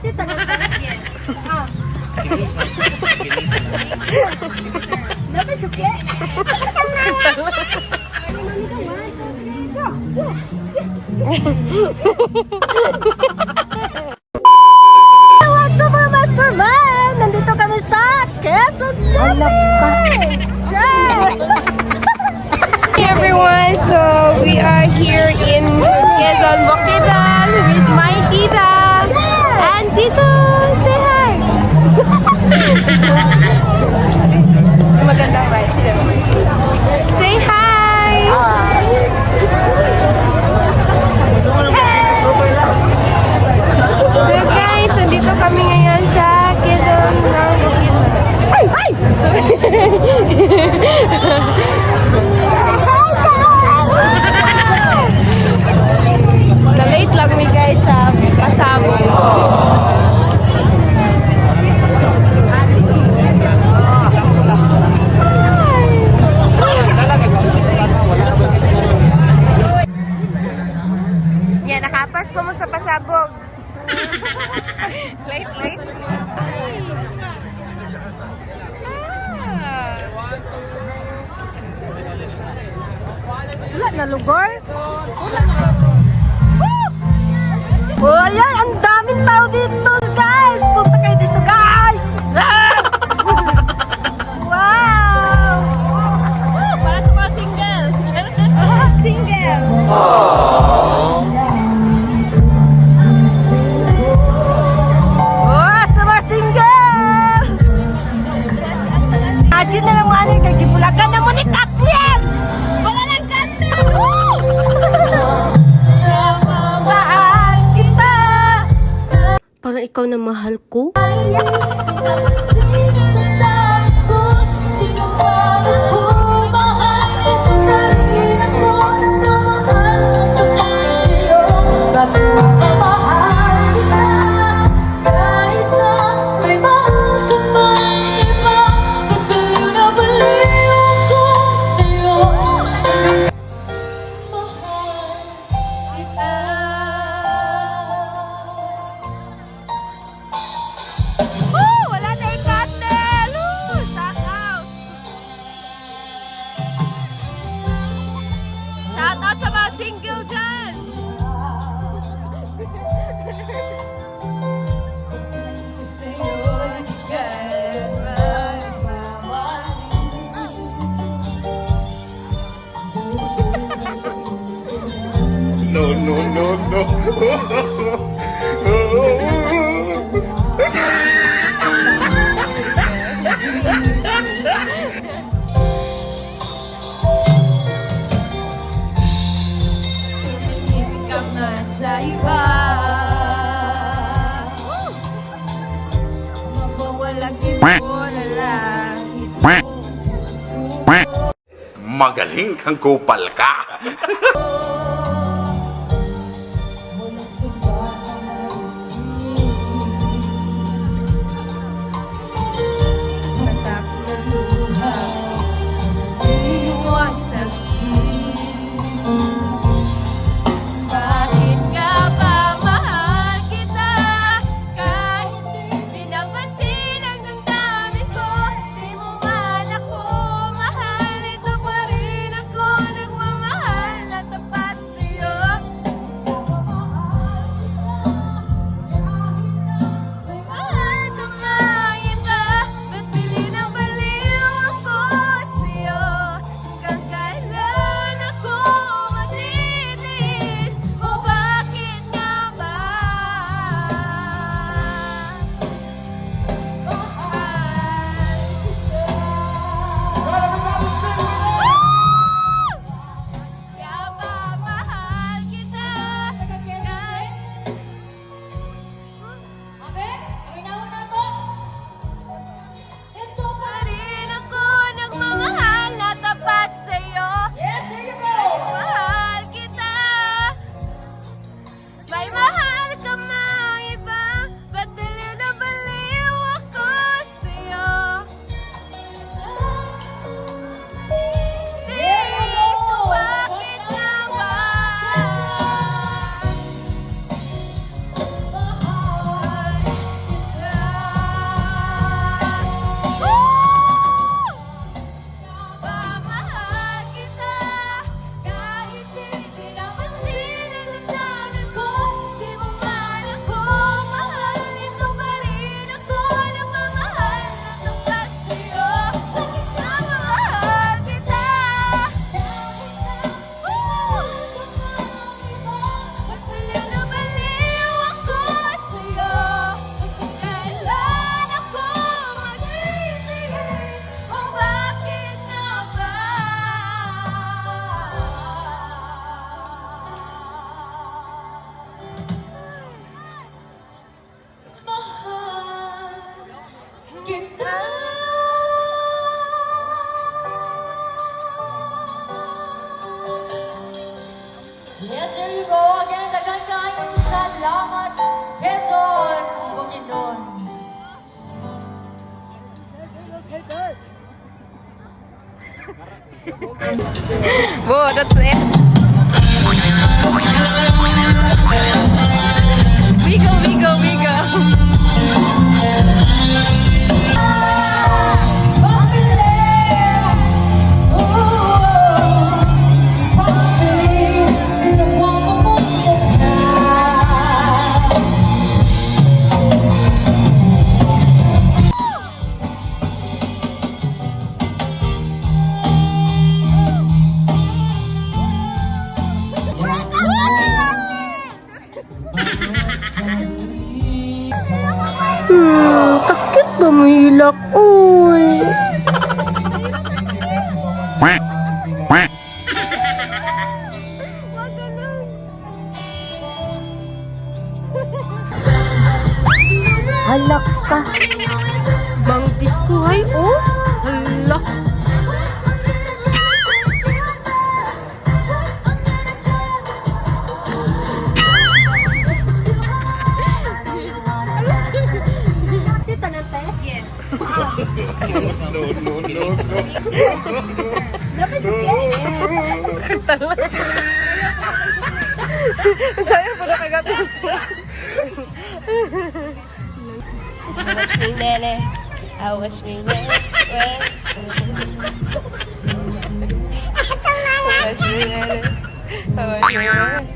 Yes. Dapat sukle. What's up mga mastermind? Nandito kami sa Quezon City! Hey everyone, so we are here in Quezon Bukidnon with my tita and Tito. Say hi! Magandang ride sila. Say hi! So guys, nandito kami ngayon sa Quezon ng Bukidnon. Ay! Ay! Sorry! Na-late lang mi guys sa pasabog. Yan, nakapas pa mo sa pasabog. Late. Wala na lugar? Oh, ayan, ang daming tao dito, guys! Punta kayo dito, guys! Ah! Wow! Para sa mga single. Single. Oh, sa mga single! Imagine na lang mga aning nagibulagan na mo ni Kathleen! Wala ng Kathleen! Mahal kita! Parang ikaw na mahal ko. Wala na yung Kathleen! Shout out! Shout out sa mga single dyan! No. Ikaw na sa iba. Mabawalang ibo na lang. Magaling kang kupal ka. Bakit nga ba mahal kita? Kahit pinapansin ang damdamin ko, di mo man ako mahal. Ito pa rin ako nagmamahal na tapat kita. Yes, there you go again. Daghang kayong salamat, Quezon, Bukidnon. Whoa, that's it. We go. Takit ba mo hilak? Uy. Halak ka. Bangtis ko ay, oh. Halak. Saya pada kagat. Awas mi nene, awas mi nene. Awas mi nene, awas mi nene.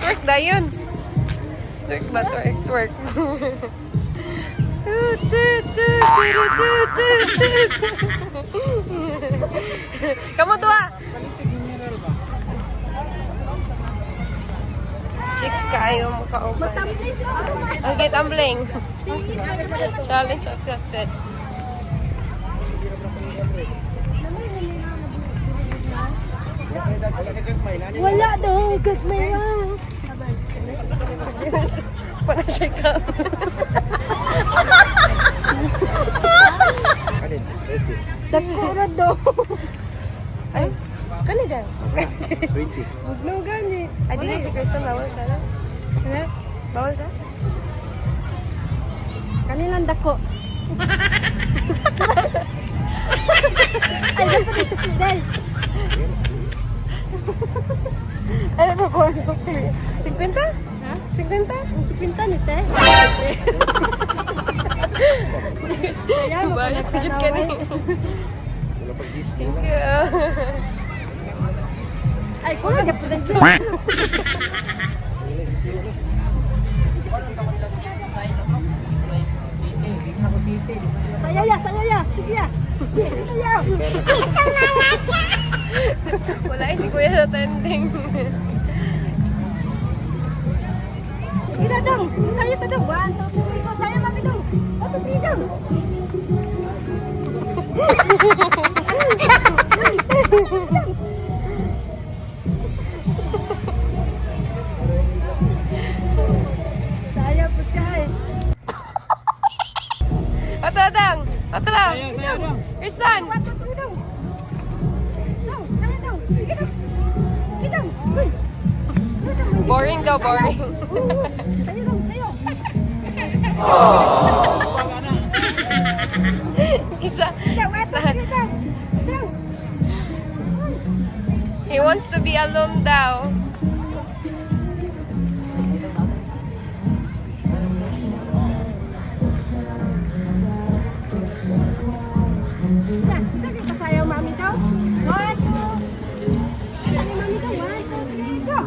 Twerk na yun. Twerk ba? Twerk. Kamu tua. Chicks kayo makauban. Okay, tumbling. Challenge accepted. Wala daw. Gagmay lang. Panasya ka. Dagkura daw. Ay, kani daw. 20. Huwag na gani. Ay, di si Kristen, bawal siya na. Ano? Bawal siya? Kanilang dako. Ay, dapat yung sukidel. Ano ba kung ang sukli? 50? Ha? 50? Ang supinta ni te. Bayad, sigit ka ni. Thank you. Ay, kung nga po din siya. Sayaw ya. Sige ya. Sayaw. Wala eh, si Kuya sa tending. Sige na dong. Sayaw ta dong. 1, 2, 3, 4. Sayaw mami dong. 1, 2, 3 dong. Sayaw po siya eh. Ato lang. Ato lang. Kristen. 1, 2, 3 dong. Dong. Sayaw dong. Sige dong. Sige dong. Uy. Boring daw, boring. Sayaw dong. Sayaw. Isa. Isa. Dong. He wants to be alone daw. Sige, pasayaw mami daw. 1, 2. Sayaw mami daw. 1, 2, 3, go.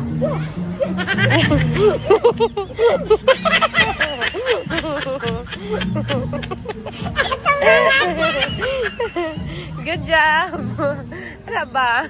Good job. Ano ba?